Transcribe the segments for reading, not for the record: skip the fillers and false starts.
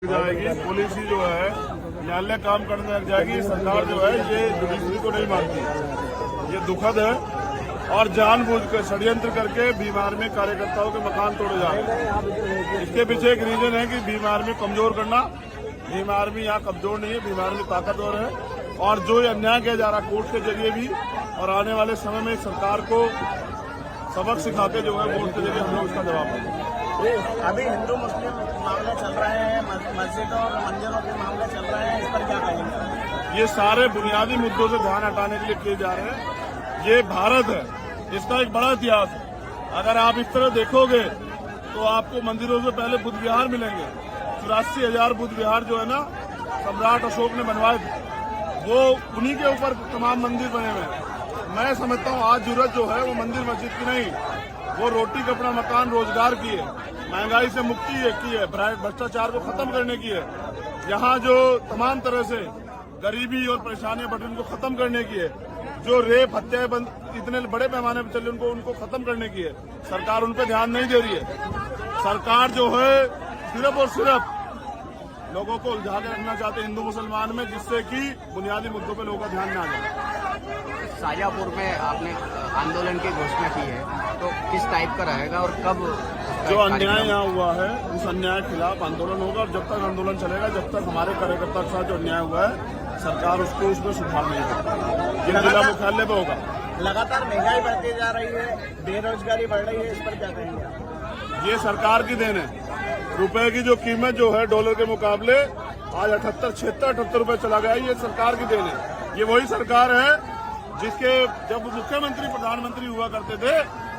जाएगी। पुलिस ही जो है न्यायालय काम करने लग जाएगी। सरकार जो है ये जुडिशरी को नहीं मानती, ये दुखद है। और जानबूझकर षड्यंत्र करके भीम आर्मी कार्यकर्ताओं के मकान तोड़े जा रहे हैं। इसके पीछे एक रीजन है कि भीम आर्मी कमजोर करना। भीम आर्मी यहाँ कमजोर नहीं है, भीम आर्मी ताकतवर है। और जो ये अन्याय किया जा रहा है कोर्ट के जरिए भी, और आने वाले समय में सरकार को सबक सिखा के जो है कोर्ट के जरिए हम लोग उसका जवाब देंगे। अभी हिंदू मुस्लिम मामले चल रहे हैं, मस्जिदों और मंदिरों के मामले चल रहे हैं, इस पर क्या कहेंगे? ये सारे बुनियादी मुद्दों से ध्यान हटाने के लिए किए जा रहे हैं। ये भारत है, इसका एक बड़ा इतिहास है। अगर आप इस तरह देखोगे तो आपको मंदिरों से पहले बुद्ध विहार मिलेंगे। 84,000 बुद्ध विहार जो है ना सम्राट अशोक ने बनवाए थे, वो उन्हीं के ऊपर तमाम मंदिर बने हुए हैं। मैं समझता हूँ आज जरूरत जो है वो मंदिर मस्जिद की नहीं, वो रोटी कपड़ा मकान रोजगार की है, महंगाई से मुक्ति की है, भ्रष्टाचार को खत्म करने की है। यहाँ जो तमाम तरह से गरीबी और परेशानियां बढ़ रही उनको खत्म करने की है। जो रेप हत्याएं बंद इतने बड़े पैमाने पर चल रही उनको खत्म करने की है। सरकार उन पर ध्यान नहीं दे रही है। सरकार जो है सिर्फ और सिर्फ लोगों को उलझा के रखना चाहते हिंदू मुसलमान में, जिससे कि बुनियादी मुद्दों पर लोगों का ध्यान न आ जाए। शाजापुर में आपने आंदोलन की घोषणा की है, तो किस टाइप का रहेगा और कब? जो अन्याय यहाँ हुआ है उस अन्याय के खिलाफ आंदोलन होगा, और जब तक आंदोलन चलेगा, जब तक हमारे कार्यकर्ता के साथ जो अन्याय हुआ है सरकार उसको उसमें सुधार नहीं करती। ये जिला मुख्यालय पे होगा। लगातार महंगाई बढ़ती जा रही है, बेरोजगारी बढ़ रही है, इस पर क्या कहेंगे? ये सरकार की देन है। रुपए की जो कीमत जो है डॉलर के मुकाबले आज 78 रुपए चला गया, ये सरकार की देन है। ये वही सरकार है जिसके जब मुख्यमंत्री प्रधानमंत्री हुआ करते थे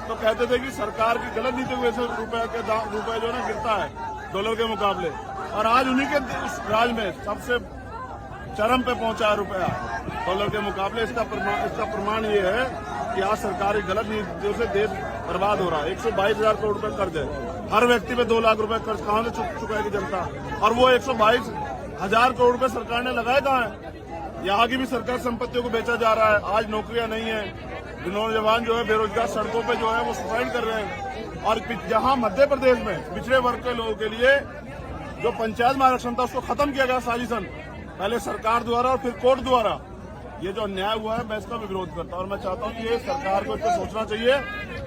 तो कहते थे कि सरकार की गलत नीति की वजह से रुपए जो है गिरता है डॉलर के मुकाबले, और आज उन्हीं के उस राज में सबसे चरम पे पहुंचा है रुपया डॉलर के मुकाबले। इसका प्रमाण ये है कि आज सरकार की गलत नीतियों से देश बर्बाद हो रहा है। 122,000 करोड़ रुपए कर्ज है, हर व्यक्ति पे 2 लाख रुपए कर्ज कहां से चुकाएगी जनता? और वो 122,000 करोड़ रुपए सरकार ने लगाए कहाँ है? यहाँ की भी सरकार संपत्तियों को बेचा जा रहा है। आज नौकरियां नहीं है, नौजवान जो है बेरोजगार सड़कों पे जो है वो सुसाइड कर रहे हैं। और जहां मध्य प्रदेश में पिछड़े वर्ग के लोगों के लिए जो पंचायत में आरक्षण था उसको खत्म किया गया साजिशन, पहले सरकार द्वारा और फिर कोर्ट द्वारा। ये जो अन्याय हुआ है मैं इसका भी विरोध करता हूं, और मैं चाहता हूं कि ये सरकार को इस पर सोचना चाहिए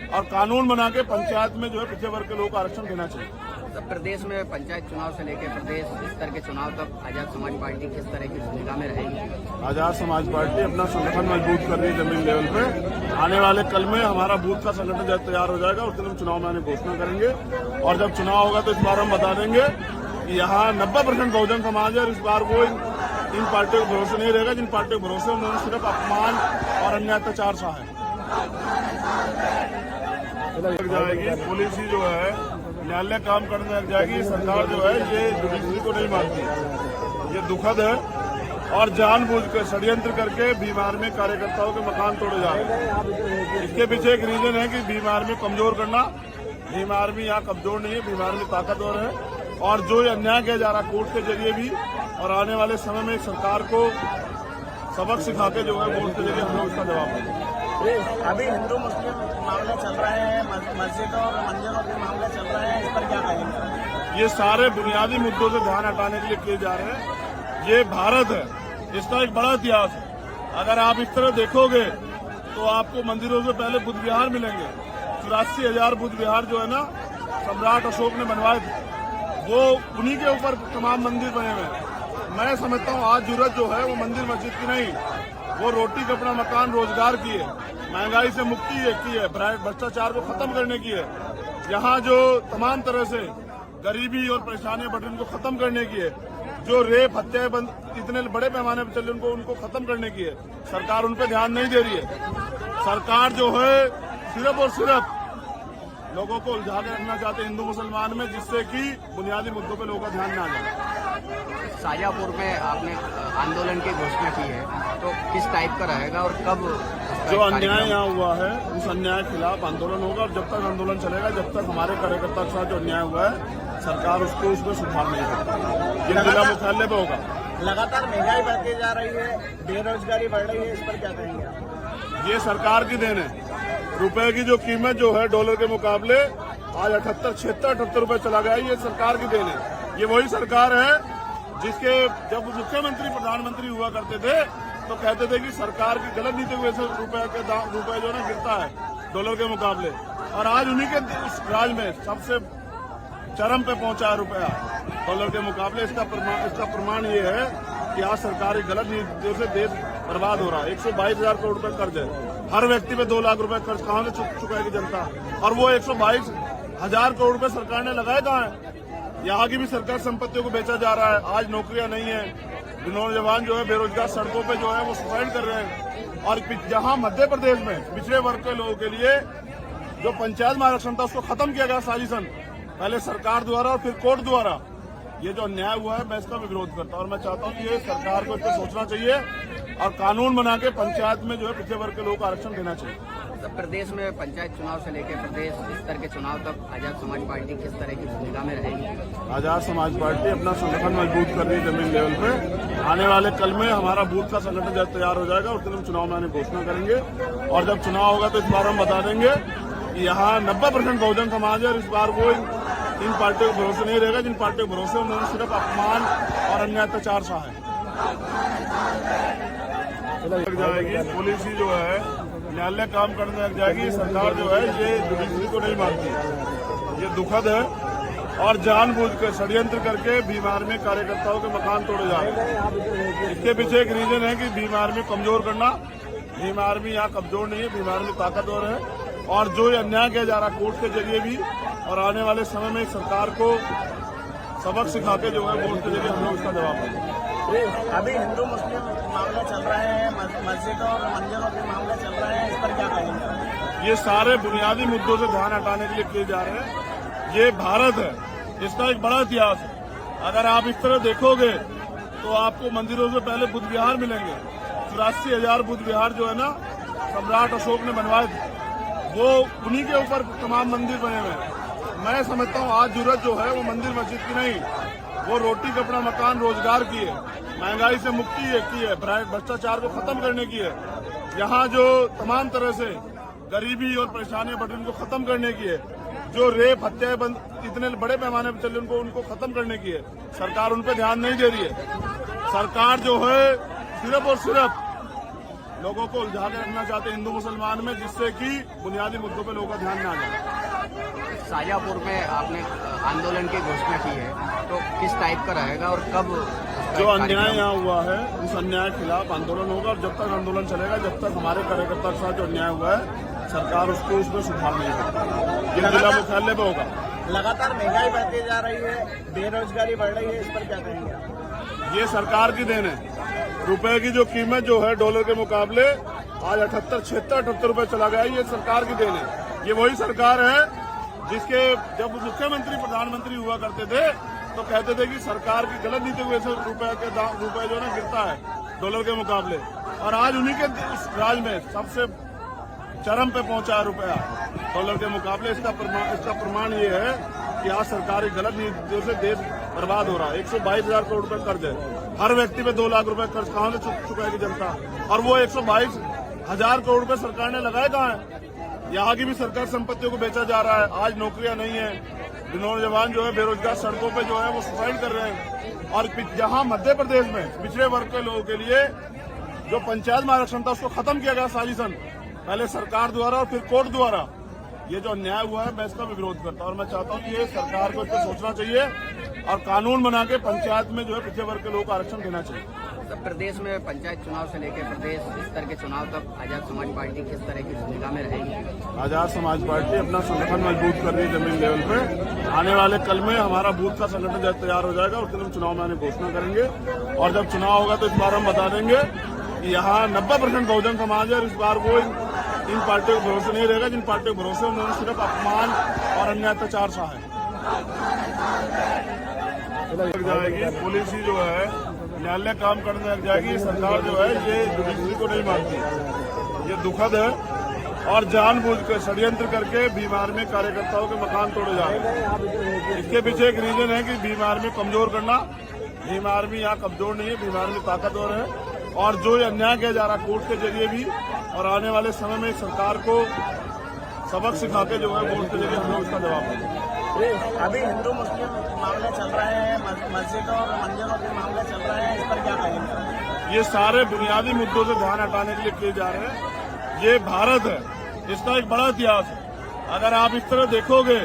और कानून बना के पंचायत में जो है पिछड़े वर्ग के लोगों को आरक्षण देना चाहिए। तो प्रदेश में पंचायत चुनाव से लेकर प्रदेश स्तर के चुनाव तक आजाद समाज पार्टी किस तरह की भूमिका में रहेगी? आजाद समाज पार्टी अपना संगठन मजबूत कर रही है जमीन लेवल पे। आने वाले कल में हमारा बूथ का संगठन जब तैयार हो जाएगा उस दिन हम चुनाव में आने घोषणा करेंगे, और जब चुनाव होगा तो इस बार हम बता देंगे कि यहाँ 90% बहुजन समाज है, और इस बार वो इन पार्टियों को भरोसे नहीं रहेगा। जिन पार्टियों को भरोसे उन्होंने सिर्फ अपमान और अन्य अत्याचार सहा है। जाएगी पुलिस ही जो है न्यायालय काम करने लग जाएगी। सरकार जो है ये जुडिशरी को नहीं मानती, ये दुखद है। और जानबूझकर षड्यंत्र करके भीम आर्मी कार्यकर्ताओं के मकान तोड़े जा रहे हैं। इसके पीछे एक रीजन है कि भीम आर्मी कमजोर करना। भीम आर्मी यहाँ कमजोर नहीं है, भीम आर्मी ताकतवर है। और जो ये अन्याय किया जा रहा है कोर्ट के जरिए भी, और आने वाले समय में सरकार को सबक सिखा के जो है कोर्ट के जरिए हम लोग उसका जवाब देंगे। अभी हिंदू मुस्लिम मामले चल रहे हैं, मस्जिदों और मंदिरों के मामले चल रहे हैं, इस पर क्या कहेंगे? ये सारे बुनियादी मुद्दों से ध्यान हटाने के लिए किए जा रहे हैं। ये भारत है, इसका एक बड़ा इतिहास है। अगर आप इस तरह देखोगे तो आपको मंदिरों से पहले बुद्ध विहार मिलेंगे। 84,000 बुद्ध विहार जो है ना सम्राट अशोक ने बनवाए थे, वो उन्हीं के ऊपर तमाम मंदिर बने हुए हैं। मैं समझता हूँ आज जरूरत जो है वो मंदिर मस्जिद की नहीं, वो रोटी कपड़ा मकान रोजगार की है, महंगाई से मुक्ति की है, भ्रष्टाचार को खत्म करने की है। यहाँ जो तमाम तरह से गरीबी और परेशानियां बढ़ रही उनको खत्म करने की है। जो रेप हत्याएं बंद इतने बड़े पैमाने पर चल रही उनको खत्म करने की है। सरकार उन पर ध्यान नहीं दे रही है। सरकार जो है सिर्फ और सिर्फ लोगों को उलझा के रखना चाहते हिंदू मुसलमान में, जिससे कि बुनियादी मुद्दों पर लोगों का ध्यान न आ जाए। शाजापुर में आपने आंदोलन की घोषणा की है, तो किस टाइप का रहेगा और कब? जो अन्याय यहाँ हुआ है उस अन्याय के खिलाफ आंदोलन होगा, और जब तक आंदोलन चलेगा, जब तक हमारे कार्यकर्ता के साथ जो अन्याय हुआ है सरकार उसको उसमें सुधार नहीं करती। ये जिला मुख्यालय पे होगा। लगातार महंगाई बढ़ती जा रही है, बेरोजगारी बढ़ रही है, इस पर क्या कहेंगे? ये सरकार की देन है। रुपए की जो कीमत जो है डॉलर के मुकाबले आज 78 रुपए चला गया, ये सरकार की देन है। ये वही सरकार है जिसके जब मुख्यमंत्री प्रधानमंत्री हुआ करते थे तो कहते थे कि सरकार की गलत नीति की वजह से रुपए जो है ना गिरता है डॉलर के मुकाबले, और आज उन्हीं के उस राज में सबसे चरम पे पहुंचा है रुपया डॉलर के मुकाबले। इसका प्रमाण ये है कि आज सरकार की गलत नीतियों से देश बर्बाद हो रहा है। 122,000 करोड़ रुपए कर्ज है, हर व्यक्ति पे 2 लाख रुपए कर्ज कहां से चुकाएगी जनता, और वो 122,000 करोड़ रुपए सरकार ने लगाए कहां है। यहाँ की भी सरकार संपत्तियों को बेचा जा रहा है। आज नौकरियां नहीं है, नौजवान जो है बेरोजगार सड़कों पे जो है वो सुसाइड कर रहे हैं। और जहां मध्य प्रदेश में पिछड़े वर्ग के लोगों के लिए जो पंचायत में आरक्षण था उसको खत्म किया गया साजिशन, पहले सरकार द्वारा और फिर कोर्ट द्वारा। ये जो अन्याय हुआ है मैं इसका भी विरोध करता हूं, और मैं चाहता हूं कि ये सरकार को इस पर सोचना चाहिए और कानून बना के पंचायत में जो है पिछड़े वर्ग के लोगों को आरक्षण देना चाहिए। तो प्रदेश में पंचायत चुनाव से लेकर प्रदेश स्तर के चुनाव तक आजाद समाज पार्टी किस तरह की भूमिका में रहेगी? आजाद समाज पार्टी अपना संगठन मजबूत कर रही है जमीन लेवल पे। आने वाले कल में हमारा बूथ का संगठन जब तैयार हो जाएगा उस दिन हम चुनाव में आने घोषणा करेंगे, और जब चुनाव होगा तो इस बार हम बता देंगे कि यहाँ 90% बहुजन समाज है, और इस बार वो इन पार्टियों को भरोसे नहीं रहेगा जिन पार्टियों को भरोसे उन्होंने सिर्फ अपमान और अन्य अत्याचार सहा है। लग जाएगी पुलिस ही जो है न्यायालय काम करने लग जाएगी। सरकार जो है ये जुडिशरी को नहीं मानती, ये दुखद है, और जानबूझकर षड्यंत्र करके भीम आर्मी कार्यकर्ताओं के मकान तोड़े जा रहे हैं। इसके पीछे एक रीजन है कि भीम आर्मी कमजोर करना। भीम आर्मी यहाँ कमजोर नहीं है, भीम आर्मी ताकतवर है, और जो ये अन्याय किया जा रहा है कोर्ट के जरिए भी, और आने वाले समय में सरकार को सबक सिखा के जो है कोर्ट के जरिए हम लोग उसका जवाब देंगे। अभी हिंदू मुस्लिम मामले चल रहे हैं, मस्जिदों और मंदिरों के मामले चल रहे हैं, इस पर क्या कहेंगे? ये सारे बुनियादी मुद्दों से ध्यान हटाने के लिए किए जा रहे हैं। ये भारत है, इसका एक बड़ा इतिहास है। अगर आप इस तरह देखोगे तो आपको मंदिरों से पहले बुद्ध विहार मिलेंगे। 84,000 बुद्ध विहार जो है ना सम्राट अशोक ने बनवाए थे, वो उन्हीं के ऊपर तमाम मंदिर बने हुए हैं। मैं समझता हूँ आज जरूरत जो है वो मंदिर मस्जिद की नहीं, वो रोटी कपड़ा मकान रोजगार की है, महंगाई से मुक्ति की है, भ्रष्टाचार को खत्म करने की है, यहाँ जो तमाम तरह से गरीबी और परेशानियां बढ़ रही उनको खत्म करने की है, जो रेप हत्याएं बंद इतने बड़े पैमाने पर चल रही उनको खत्म करने की है। सरकार उन पर ध्यान नहीं दे रही है। सरकार जो है सिर्फ और सिर्फ लोगों को उलझा के रखना चाहते हैं हिंदू मुसलमान में, जिससे कि बुनियादी मुद्दों पे लोगों का ध्यान न आ जाए। शाजापुर में आपने आंदोलन की घोषणा की है, तो किस टाइप का रहेगा और कब? जो अन्याय यहाँ हुआ है उस अन्याय के खिलाफ आंदोलन होगा, और जब तक आंदोलन चलेगा, जब तक हमारे कार्यकर्ता के साथ जो अन्याय हुआ है सरकार उसको उसमें सुधार नहीं करेगी। ये जिला मुख्यालय पे होगा। लगातार महंगाई बढ़ती जा रही है, बेरोजगारी बढ़ रही है, इस पर क्या कहेंगे? ये सरकार की देन है। रुपए की जो कीमत जो है डॉलर के मुकाबले आज 78 रुपए चला गया, ये सरकार की देन है। ये वही सरकार है जिसके जब मुख्यमंत्री प्रधानमंत्री हुआ करते थे तो कहते थे कि सरकार की गलत नीति की वजह से रुपए जो है ना गिरता है डॉलर के मुकाबले, और आज उन्हीं के उस राज में सबसे चरम पे पहुंचा है रुपया डॉलर के मुकाबले। इसका प्रमाण ये है कि आज सरकार की गलत नीतियों से देश बर्बाद हो रहा है। 122,000 करोड़ रुपए कर्ज है, हर व्यक्ति पे 2 लाख रुपए कर्ज कहां से चुकाएगी जनता, और वो 122,000 करोड़ रुपए सरकार ने लगाए कहां है। यहाँ की भी सरकार संपत्तियों को बेचा जा रहा है। आज नौकरियां नहीं है, नौजवान जो है बेरोजगार सड़कों पे जो है वो सुसाइड कर रहे हैं। और जहां मध्य प्रदेश में पिछड़े वर्ग के लोगों के लिए जो पंचायत में आरक्षण था उसको खत्म किया गया साजिशन, पहले सरकार द्वारा और फिर कोर्ट द्वारा। ये जो अन्याय हुआ है मैं इसका भी विरोध करता हूं, और मैं चाहता हूं कि ये सरकार को इस पर सोचना चाहिए और कानून बना के पंचायत में जो है पिछड़े वर्ग के लोगों को आरक्षण देना चाहिए। तो प्रदेश में पंचायत चुनाव से लेकर प्रदेश स्तर के चुनाव तक आजाद समाज पार्टी किस तरह की भूमिका में रहेगी? आजाद समाज पार्टी अपना संगठन मजबूत कर रही है जमीन लेवल पे। आने वाले कल में हमारा बूथ का संगठन जब तैयार हो जाएगा उस दिन हम चुनाव में आने घोषणा करेंगे, और जब चुनाव होगा तो इस बार हम बता देंगे कि यहाँ 90% बहुजन समाज है, और इस बार वो इन पार्टियों को भरोसे नहीं रहेगा जिन पार्टियों को भरोसे उन्होंने सिर्फ अपमान और अन्य अत्याचार सहा है। लग जाएगी पुलिस ही जो है न्यायालय काम करने लग जाएगी। सरकार जो है ये जुडिशरी को नहीं मानती, ये दुखद है, और जानबूझकर षड्यंत्र करके भीम आर्मी कार्यकर्ताओं के मकान तोड़े जा रहे हैं। इसके पीछे एक रीजन है कि भीम आर्मी कमजोर करना। भीम आर्मी यहाँ कमजोर नहीं है, भीम आर्मी ताकतवर है, और जो ये अन्याय किया जा रहा है कोर्ट के जरिए भी, और आने वाले समय में सरकार को सबक सिखा के जो है कोर्ट के जरिए हम लोग उसका जवाब देंगे। अभी हिंदू मुस्लिम मामले चल रहे हैं, मस्जिदों और मंदिरों के मामले चल रहे हैं, इस पर क्या कहेंगे? ये सारे बुनियादी मुद्दों से ध्यान हटाने के लिए किए जा रहे हैं। ये भारत है, इसका एक बड़ा इतिहास है। अगर आप इस तरह देखोगे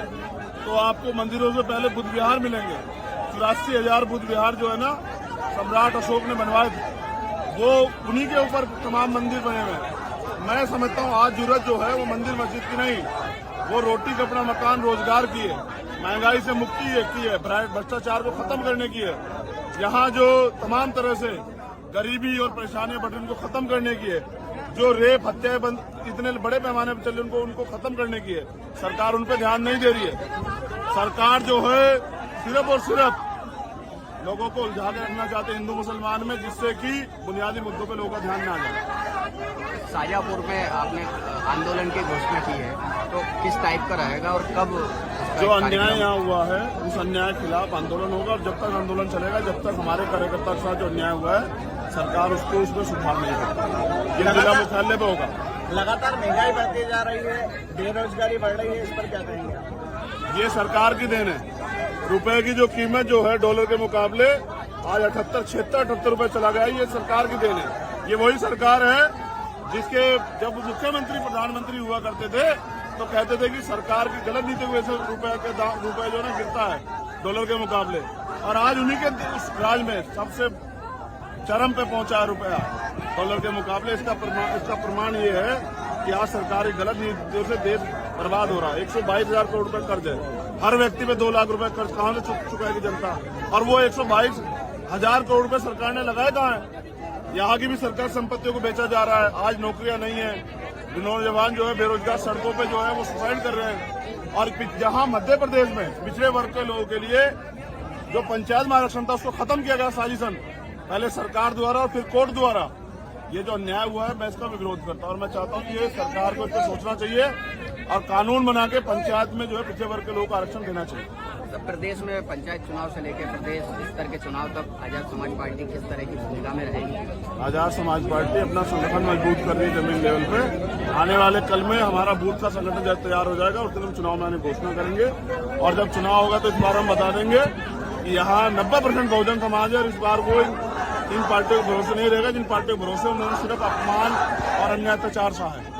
तो आपको मंदिरों से पहले बुद्ध विहार मिलेंगे। 84,000 बुद्ध विहार जो है ना, सम्राट अशोक ने बनवाए थे, वो उन्हीं के ऊपर तमाम मंदिर बने हुए हैं। मैं समझता हूँ आज जरूरत जो है वो मंदिर मस्जिद की नहीं, वो रोटी कपड़ा मकान रोजगार की है, महंगाई से मुक्ति की है, भ्रष्टाचार को खत्म करने की है। यहाँ जो तमाम तरह से गरीबी और परेशानियां बढ़ रही उनको खत्म करने की है। जो रेप हत्याएं इतने बड़े पैमाने पर चल रही उनको खत्म करने की है। सरकार उन पर ध्यान नहीं दे रही है। सरकार जो है सिर्फ और सिर्फ लोगों को उलझा के रखना चाहते हैं हिंदू मुसलमान में, जिससे कि बुनियादी मुद्दों पे लोगों का ध्यान न जाए। शाजापुर में आपने आंदोलन की घोषणा की है, तो किस टाइप का रहेगा और कब? जो अन्याय यहाँ हुआ है उस अन्याय के खिलाफ आंदोलन होगा, और जब तक आंदोलन चलेगा, जब तक हमारे कार्यकर्ता के साथ जो अन्याय हुआ है सरकार उसको उसमें सुधार नहीं करती। ये जिला मुख्यालय पे होगा। लगातार महंगाई बढ़ती जा रही है, बेरोजगारी बढ़ रही है, इस पर क्या कहेंगे? ये सरकार की देन है। रुपए की जो कीमत जो है डॉलर के मुकाबले आज 78 रुपए चला गया, ये सरकार की देन है। ये वही सरकार है जिसके जब मुख्यमंत्री प्रधानमंत्री हुआ करते थे तो कहते थे कि सरकार की गलत नीति की वजह से रुपए जो है गिरता है डॉलर के मुकाबले, और आज उन्हीं के उस राज में सबसे चरम पे पहुंचा है रुपया डॉलर के मुकाबले। इसका प्रमाण ये है कि आज सरकार की गलत नीतियों से देश बर्बाद हो रहा है। 122,000 करोड़ रुपए कर्ज है, हर व्यक्ति पे 2 लाख रुपए कर्ज कहां से चुकाएगी जनता? और वो 122,000 करोड़ रुपए सरकार ने लगाए कहां है? यहाँ की भी सरकार संपत्तियों को बेचा जा रहा है। आज नौकरियां नहीं है, नौजवान जो है बेरोजगार सड़कों पे जो है वो सुसाइड कर रहे हैं। और जहां मध्य प्रदेश में पिछड़े वर्ग के लोगों के लिए जो पंचायत में आरक्षण था उसको खत्म किया गया साजिशन, पहले सरकार द्वारा और फिर कोर्ट द्वारा। ये जो अन्याय हुआ है मैं इसका भी विरोध करता हूं, और मैं चाहता हूं कि ये सरकार को इस पर सोचना चाहिए और कानून बना के पंचायत में जो है पिछड़े वर्ग के लोगों को आरक्षण देना चाहिए। तो प्रदेश में पंचायत चुनाव से लेकर प्रदेश स्तर के चुनाव तक आजाद समाज पार्टी किस तरह की भूमिका में रहेगी? आजाद समाज पार्टी अपना संगठन मजबूत कर रही है जमीन लेवल पे। आने वाले कल में हमारा बूथ का संगठन जब तैयार हो जाएगा उस दिन हम चुनाव में आने की घोषणा करेंगे, और जब चुनाव होगा तो इस बार हम बता देंगे कि यहाँ 90% बहुजन समाज है, और इस बार वो इन पार्टियों को भरोसे नहीं रहेगा जिन पार्टियों को भरोसे उन्होंने सिर्फ अपमान और अन्य अत्याचार सहा है।